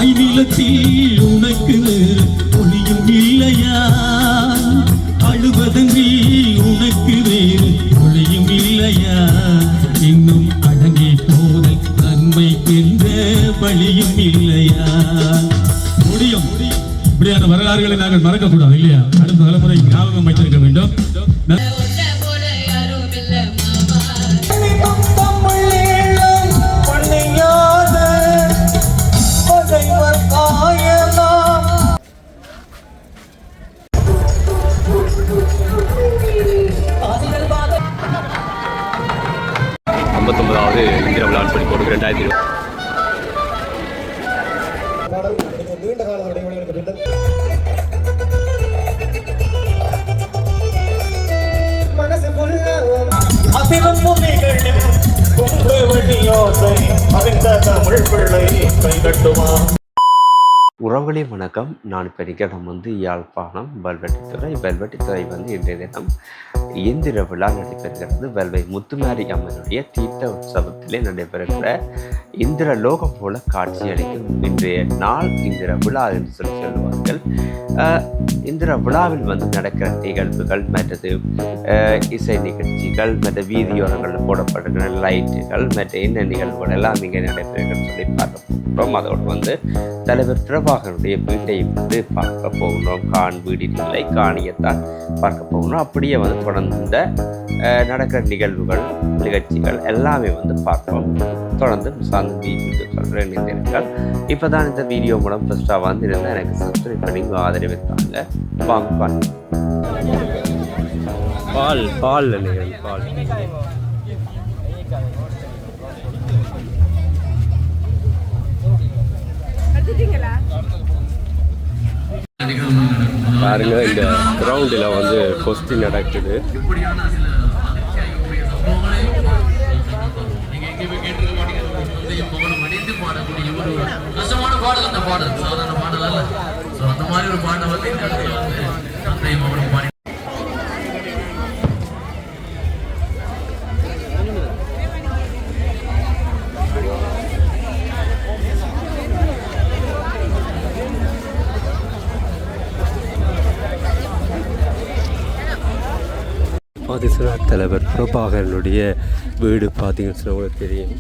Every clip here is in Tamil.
தாய் நிலத்தில் உனக்கு ஒளியும் இல்லையா? அழுவதன்றி உனக்கு வேறு ஒளியும் இல்லையா? இன்னும் அடங்கி போதல் நன்மைக்கென்ற வழியும் இல்லையா? முடியும். இப்படியான வரலாறுகளை நாங்கள் மறக்கக்கூடாது இல்லையா? அடுத்த தலைமுறை ஞாபகம் வைத்திருக்க வேண்டும். ஐம்பத்தொன்பதாவது இந்திர விளையாட்டு போட்டு 2020 நீண்ட கால இடைவெளிகளுக்கு பின்னர் உறவுகளே வணக்கம். நான் இப்போ நிற்கிறோம் யாழ்ப்பாணம் வெல்வெட்டித்துறை இன்றைய தினம் இந்திர விழா நடைபெறுகிறது. வெல்வை முத்துமாரி அம்மனுடைய தீர்த்த உற்சவத்திலே நடைபெறுகிற இந்திர லோகம் போல காட்சி அளிக்கும் இன்றைய நாள் இந்திர விழா என்று சொல்லுவார்கள். இந்திர விழாவில் நடக்கிற நிகழ்வுகள் மற்றது இசை நிகழ்ச்சிகள் மற்ற வீதியோரங்களில் போடப்படுகிற லைட்டுகள் மற்ற என்ன நிகழ்வுகள் எல்லாம் இங்கே நடைபெறுகிறது சொல்லி பார்க்க போகிறோம். அதோடு தலைவர் பிரபாகருடைய வீட்டை பார்க்க போகணும். வீடின் இல்லை காணியத்தான் பார்க்க போகணும். அப்படியே தொடர்ந்த நடக்கிற நிகழ்வுகள் நிகழ்ச்சிகள் எல்லாமே பார்ப்போம். தொடர்ந்து சார்ந்த வீடியோ சொல்கிறேன். இணைந்திருங்கள். இப்போ தான் இந்த வீடியோ மூலம் ஃபஸ்ட்டாக இருந்தால் எனக்கு சப்ஸ்கிரைப் பண்ணி ஆதரவித்தாங்க. வாங்க பால் பால் பால் பாருங்க, இந்த கிரவுண்டில் கொஸ்டி நடக்குது. கஷ்டமான பாடல் அந்த பாடல் சாதாரண பாடல் அல்ல. அந்த மாதிரி ஒரு பாடல் பாடி பார்த்தீங்கன்னா தலைவர் பிரபாகரனுடைய வீடு பார்த்தீங்கன்னு சொன்னால் உங்களுக்கு தெரியும்.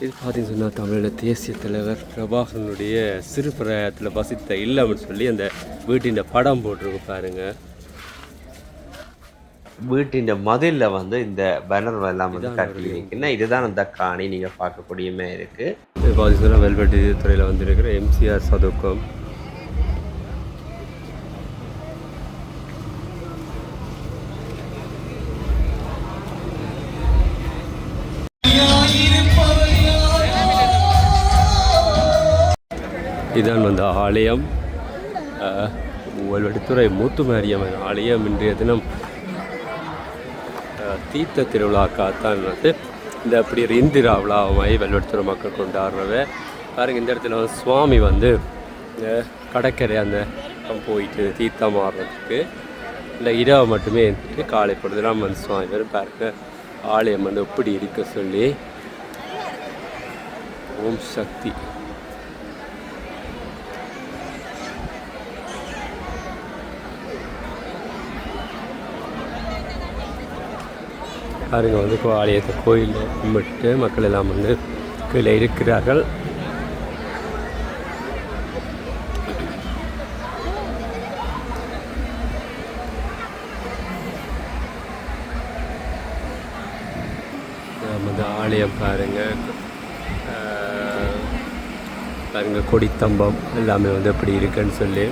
இது பார்த்தீங்கன்னு சொன்னால் தமிழில் தேசிய தலைவர் பிரபாகரனுடைய சிறு பிராயத்தில் வசித்த இல்லம்னு சொல்லி அந்த வீட்டின் படம் போட்டிருக்கு பாருங்கள். வீட்டின் மதிலில் இந்த பேனர் எல்லாம் கட்டி வைக்கணும். இதுதான் அந்த காணி நீங்கள் பார்க்கக்கூடியமே இருக்குது. இது பார்த்தீங்கன்னா வெல்வெட்டி துறையில் இருக்கிற எம்சிஆர் சதுக்கம். இதான் ஆலயம், வெல்வெட்டித்துறை முத்துமாரியம்மன் ஆலயம். இன்றைய தினம் தீர்த்த திருவிழாக்காத்தான் இந்த அப்படி இந்திரா விழாவாய் வெல்வெட்டித்துறை மக்கள் கொண்டாடுறவ பாருங்க. இந்த இடத்துல சுவாமி கடற்கரை அந்த போயிட்டு தீர்த்தம் மாறுறதுக்கு இல்லை இரவு மட்டுமே இருந்துட்டு காலை பொழுதுலாம் சுவாமி வரும் பாருங்க. ஆலயம் எப்படி இருக்க சொல்லி ஓம் சக்தி. பாருங்க ஆலயத்தை கோயிலில் கும்பிட்டு மக்கள் எல்லாம் கீழே இருக்கிறார்கள். ஆலயம் பாருங்க கொடித்தம்பம் எல்லாமே எப்படி இருக்குன்னு சொல்லி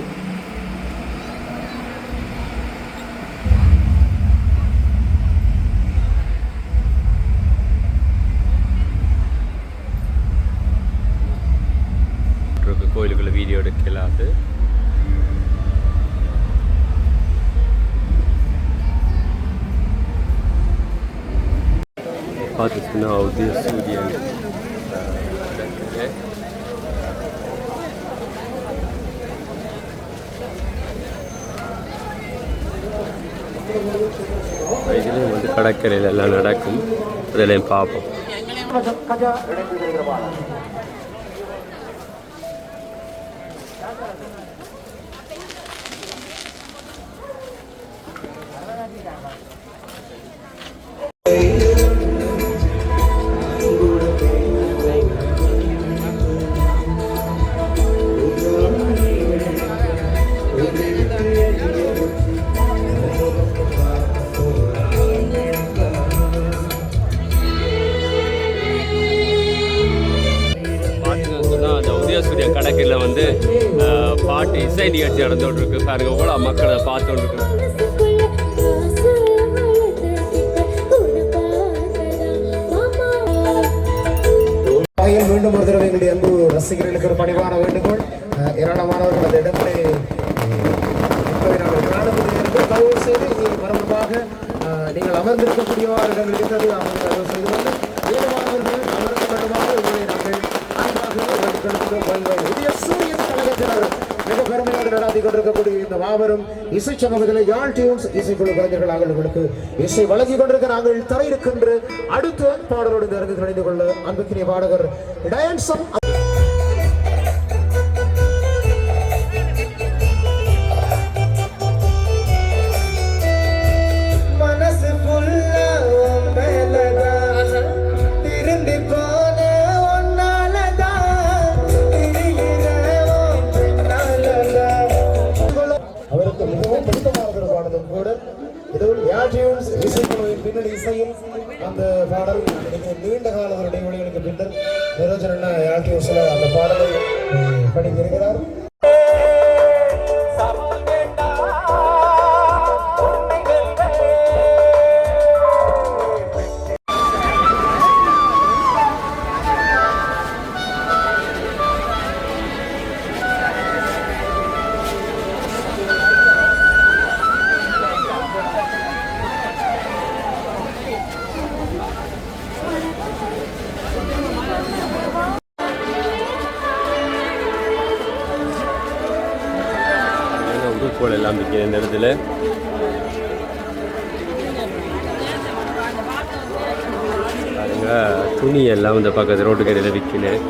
கோயிலுக்குள்ள வீடியோ எடுக்கலாது. பார்த்துச்சுன்னா உதய சூரியன் இதுலேயும் கடற்கரையில் எல்லாம் நடக்கும். அதிலையும் பார்ப்போம். கஜா இணைந்து வருகிற பாடல். உதயசூரிய கடற்கரையில் வந்து பாட்டு இசை நிகழ்ச்சி நடந்துகிட்டு இருக்கு. பாருங்க எவ்வளோ மக்களை பார்த்துட்டு இருக்கு. மீண்டும் ஒரு தடவை எங்களுடைய அன்பு ரசிகர்களுக்கு ஒரு பணிவான வேண்டுகோள். ஏராளமானவர்கள் அந்த இடங்களை நாங்கள் காணப்படுகிறது. தயவு செய்து மரபமாக நீங்கள் அமர்ந்திருக்கக்கூடியவாறு இடங்கள் இருக்கிறது. அவங்க தயவு செய்து வந்து ஏழுமானவர்கள் அமர்ந்த வேண்டுமாக உங்களை நாங்கள் உதயசூரியன் கழகத்தினர் மிக பெருமையோடு நடாத்தி கொண்டிருக்கக்கூடிய இந்த மாபெரும் இசை சமூகத்தில் யாழ் டியூன்ஸ் இசைக்குழு கலைஞர்கள் நாங்கள் உங்களுக்கு இசை வழங்கி கொண்டிருக்க நாங்கள் தர இருக்கின்ற அடுத்த பாடலோடு இந்த அரங்கு இணைந்து கொள்ள அன்புக்கினிய பாடகர் டயன்சன் பின்னணி இசையில் அந்த பாடல் நீண்ட கால ஒரு இடைவெளிகளுக்கு பின்னர் நிரோஜன் யாழ்த்தியூஸ்ல அந்த பாடலை படிக்கிறார். உடுப்புகள் எல்லாம் விற்கிற இந்த இடத்துல பாருங்க. துணி எல்லாம் இந்த பக்கத்து ரோட்டு கடையில் விற்கினேன்.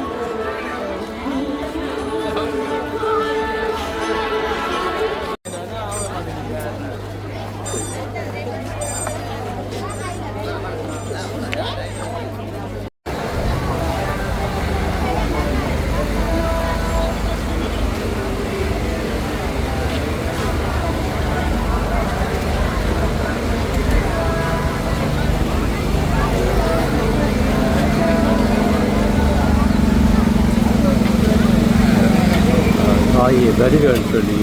தாயை வரிகள் சொல்லி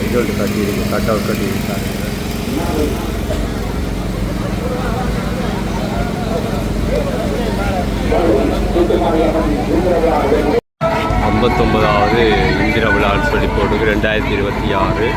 இதோடு கட்டியிருக்கு, கட் அவுட் கட்டியிருக்காங்க. 59வது இந்திர விழான்னு சொல்லி போட்டு 2026.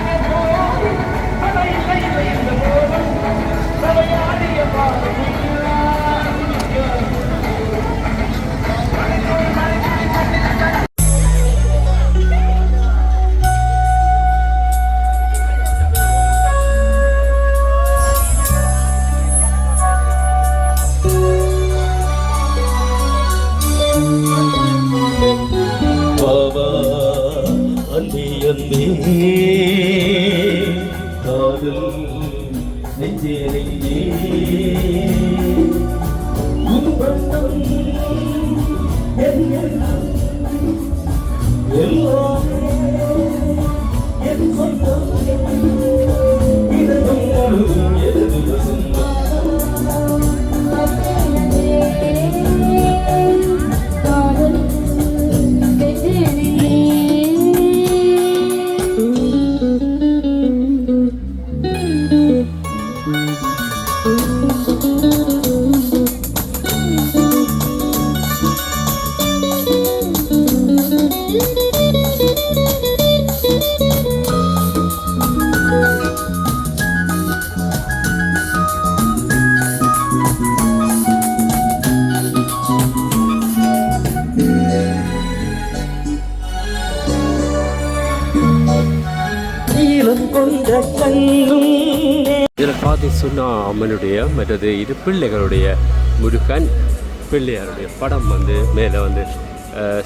இதில் காதி சுன்னா அம்மனுடைய மற்றது இரு பிள்ளைகளுடைய முருகன் பிள்ளையாருடைய படம் வந்து மேலே வந்து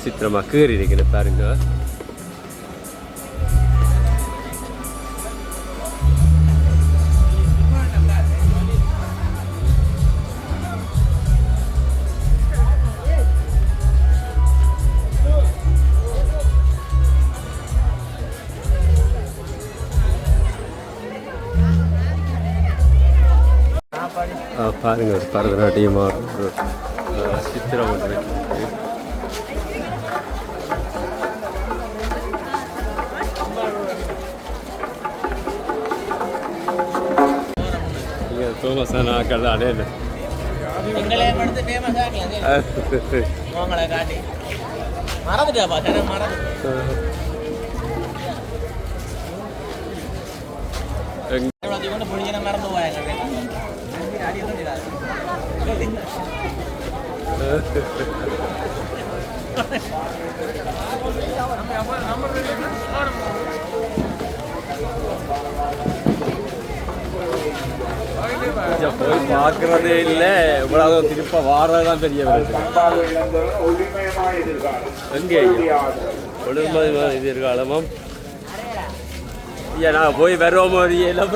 சித்திரமாக கீறி இருக்கிறது பாருங்க. பாருங்க ஒரு பரதநாட்டியமாக ஒரு சித்திரம் ஒன்று இருக்கு. இங்கே தோமஸான ஆக்கள் தானே இல்லை போய் பார்க்கறதே இல்லை. இவ்வளவு திருப்ப வாரதான் பெரிய எங்கே ஒழுங்கு எதிர்காலமும் ஐயா நான் போய் வருவோமோ எல்லாம்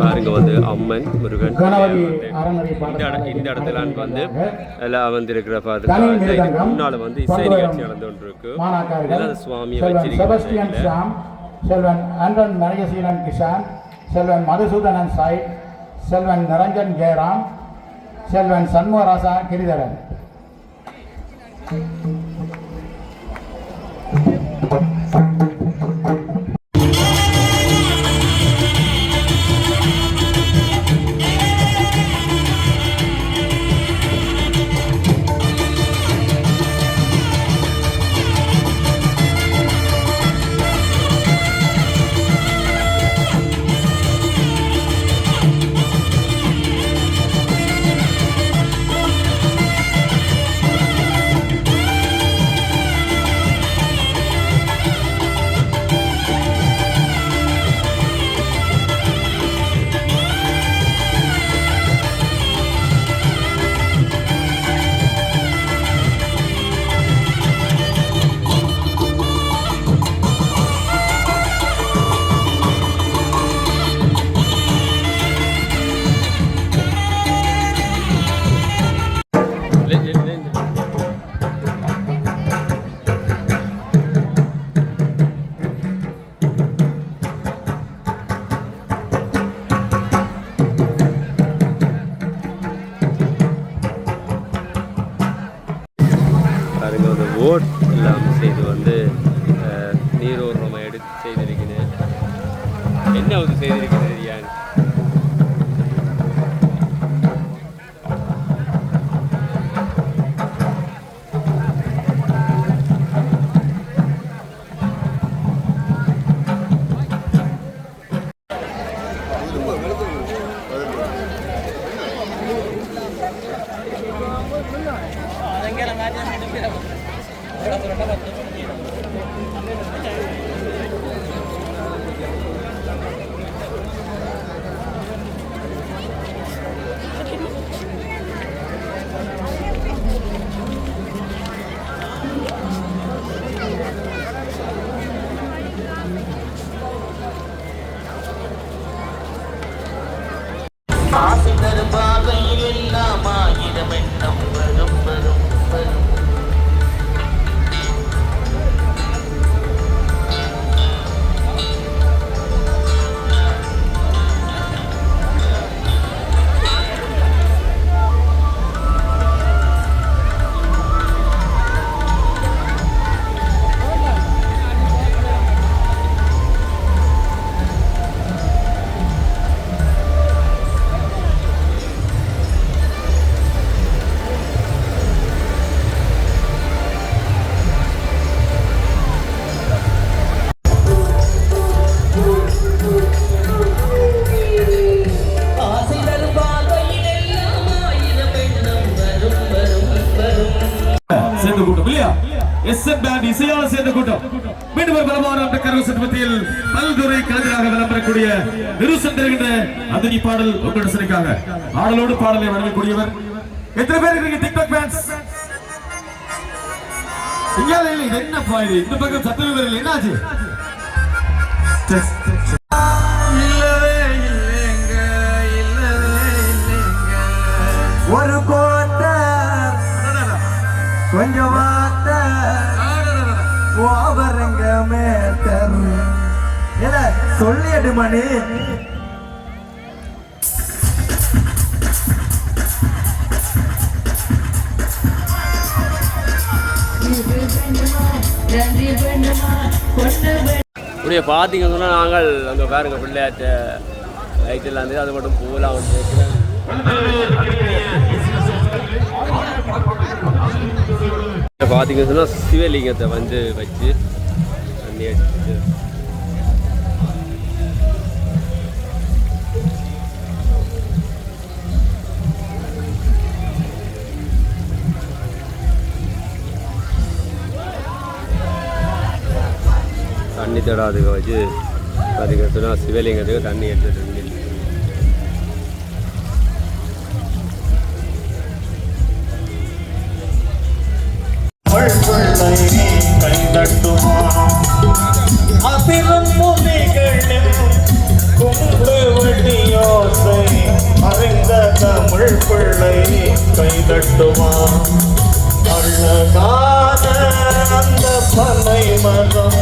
பாருங்க வந்து அம்மன் முருகன் இந்த இடத்துல வந்து எல்லாம் வந்து இருக்கிற பார்த்து முன்னால வந்து இசை நிகழ்ச்சி நடந்து கொண்டு இருக்கு. சுவாமியை வச்சிருக்கீங்க. செல்வன் அன்றன் மரியசீலன் கிஷான், செல்வன் மதுசூதனன் சாய், செல்வன் நிரஞ்சன் ஜெயராம், செல்வன் சண்முகராசா கிரிதரன். ஓட் எல்லாம் செய்து வந்து நீரோரமாக எடுத்து செய்திருக்கிறேன். என்ன வந்து செய்திருக்கிறது யான் பேண்ட் இசையால் சேர்ந்த கூட்டம் மீண்டும் ஒரு பலமான கரகோஷம் மத்தியில் பல்துறை கலைஞராக விளம்பரக்கூடிய நிருசன் தருகின்ற அதினி பாடல் உங்கள் சிறைக்காக ஆடலோடு பாடலை வழங்கக்கூடியவர். எத்தனை பேர் இருக்கீங்க டிக்டாக் ஃபேன்ஸ்? இங்கே இல்லை, இது என்னப்பா இது? இந்த பக்கம் சத்தமே வரல, என்னாச்சு? ஒரு கோட்டை கொஞ்சம் வார்த்தை ஓவரங்க மேட்டர் இல்ல சொல்லியடு மணி. இப்படியே பார்த்தீங்கன்னா நாங்கள் அங்கே பாருங்க பிள்ளையாட்ட லைட் எல்லாம் இருந்தது, அது மட்டும் பூலாம் வந்து பார்த்தீங்கன்னா சிவலிங்கத்தை வந்து வச்சு தண்ணி அடிச்சு தண்ணி தடாதுக்கு வச்சு பார்த்தீங்கன்னா சிவலிங்கத்துக்கு தண்ணி எடுத்துட்டு தமிழ் பிள்ளை கைதட்டுமா அழகான அந்த பனை மரம்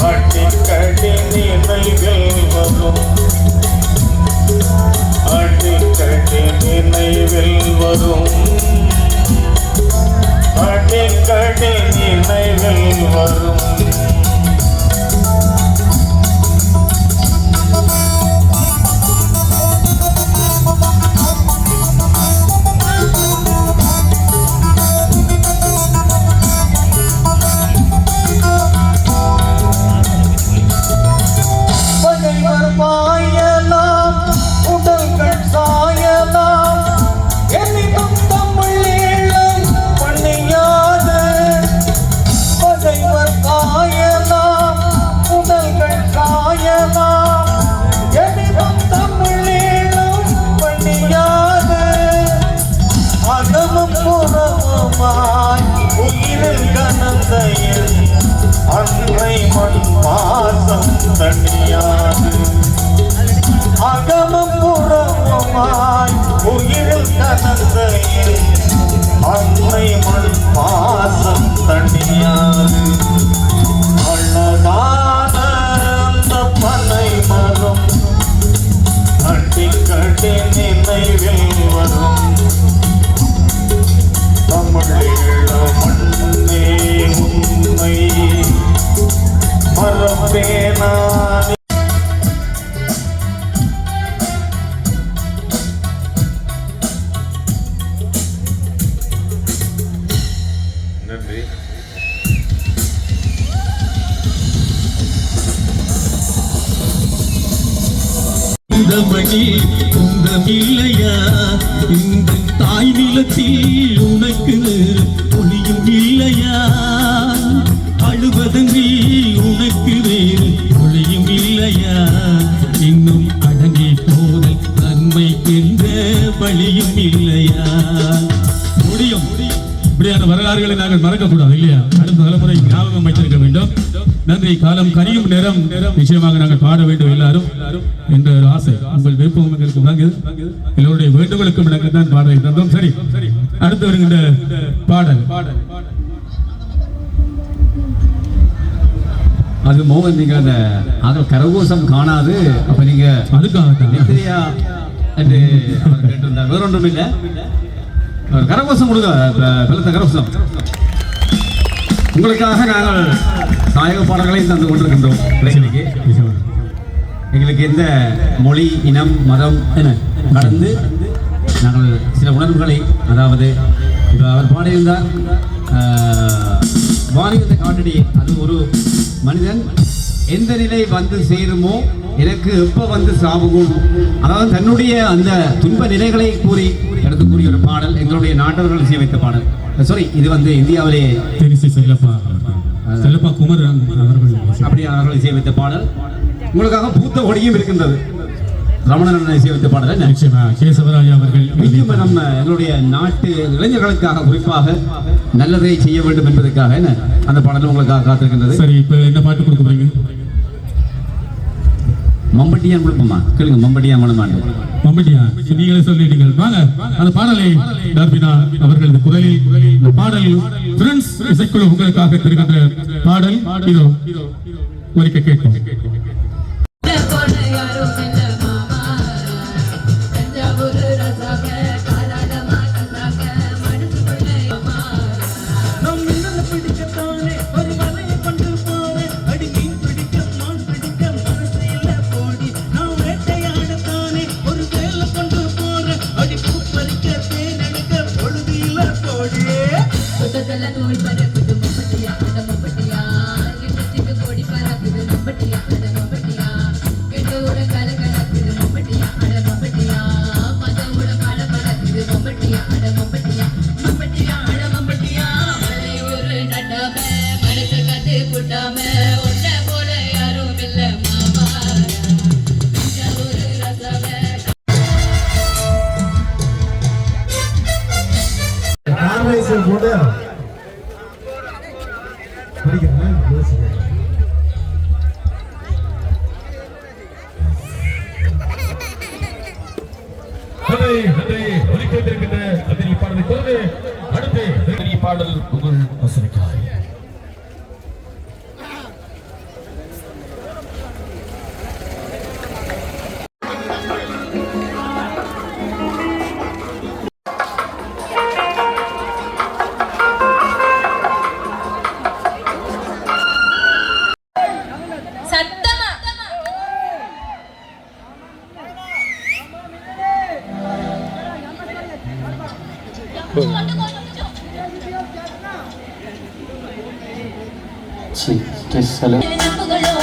அடிக்கடி நினைவில் வரும், அடிக்கடி நினைவில் வரும், அடிக்கடி நினைவில் வரும். அன்னை மண் மாசம் தனியாது அகமம் புறமாய் உயிரில் கனந்த அன்னை மண் மாசம் தனியாது அழகான அந்த பனை மரம் அடிக்கடி நினைவில் வரும். தமிழீழ மண்ணே உண்மை மரபேனானே. நன்றி. உடமணி உந்தமில்லையா இந்த தாய் நிலத்தில் உனக்கு ஒளியும் இல்லையா, அழுவதன்றி உனக்கு வேறு ஒளியும் இல்லையா, இன்னும் அடங்கி போதல் நன்மைக்கென்ற வழியும் இல்லையா. முடியும் இப்படியான வரலாறுகளை நாங்கள் மறக்கக்கூடாது இல்லையா, அடுத்த தலைமுறை ஞாபகம் வைத்திருக்க வேண்டும். நன்றி. காலம் கனியும் நேரம் நிச்சயமாக நாங்கள் பாட வேண்டும் எல்லாரும் என்ற ஒரு ஆசை, உங்கள் விருப்பம் எங்களுக்கு வாங்குது, எல்லோருடைய வேண்டுகோளுக்கும் நாங்கள் தான் பாட தந்தோம். சரி, அடுத்து வருகின்ற பாடல் அது மோகன், நீங்க அந்த கரகோஷம் காணாது, அப்ப நீங்க அதுக்காக என்று அவர் கேட்டிருந்தார். வேற ஒன்றும் இல்லை, கரகோஷம் கொடுங்க, பலத்த கரகோஷம். உங்களுக்காக நாங்கள் நாயக பாடல்களையும் தந்து கொண்டிருக்கின்றோம். பிள்ளைகளுக்கு எங்களுக்கு எந்த மொழி இனம் மதம் என கடந்து நாங்கள் சில உணர்வுகளை, அதாவது இப்போ அவர் பாடியிருந்தார் வாணிகத்தை காட்டடி, அது ஒரு மனிதன் எந்த நிலை வந்து சேருமோ எனக்கு எப்போ வந்து சாபுகும், அதாவது தன்னுடைய அந்த துன்ப நிலைகளை கூறி உங்களுக்குரிய ஒரு பாடல் எங்களுடைய நாட்டவர்கள் இசையமைத்த பாடல். சாரி, இது வந்து இந்தியாவிலே தெரிசி செல்லப்பா குமர் அவர்கள் அப்படியே அவர்கள் இசையமைத்த பாடல். உங்களுக்காக பூத்த ஒடியும் இருக்கின்றது. ரமணன் இசையமைத்த பாடல் என்ன? நிச்சயமா கேசவராஜா அவர்கள் நிச்சயமா நம்ம எங்களுடைய நாட்டு இளைஞர்களுக்காக குறிப்பாக நல்லதை செய்ய வேண்டும் என்பதற்காக என்ன அந்த பாடல் உங்களுக்காக காத்திருக்கின்றது. சரி, இப்ப என்ன பாட்டு கொடுக்க போறீங்க? மம்பட்டியான் கொடுப்போமா? கேளுங்க, மம்பட்டியான் மனமாண்டு. மம்பட்டியா நீங்களே சொல்லிட்டீங்க. வாங்க அந்த பாடலை டார்பினா அவர்களது குரலில் இந்த பாடல் ஃப்ரெண்ட்ஸ் இசைக்குழு உங்களுக்காக தருகின்ற பாடல் இதோ ஒலிக்க கேட்போம். பாடல் உங்கள் வசதிக்காக. நினைப்புகளோ